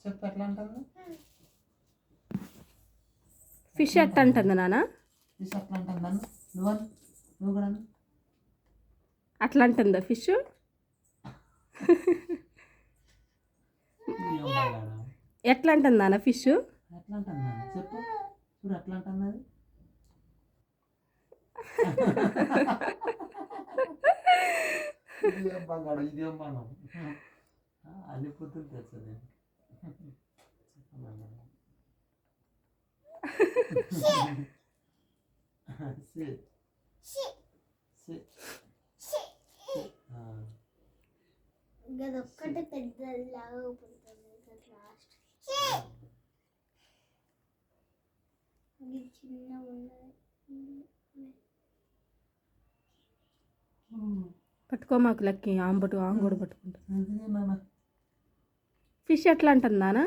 చెప్పు ఎట్లా అంటుంది? ఫిష్ ఎట్లా అంటుంది నాన్న? ఫిష్ అట్లా అంటుంది నన్ను. నువ్వు కూడా అట్లా అంటుందా ఫిష్? ఎట్లా అంటుంది నాన్న ఫిష్? ఎట్లా అంటుంది నాన్న? చెప్పు చూడు ఎట్లా అంటుంది అది. ఇదేం బంగాడు, ఇదేం బాణం. అన్ని పొద్దులు తెచ్చది. ఒక్కటే పెద్దలాగా లాస్ట్ చిన్న పట్టుకో మాకు లక్కి ఆంబోడు పట్టుకుంటా. ఫిష్ ఎట్లా అంటుంది నాన్న?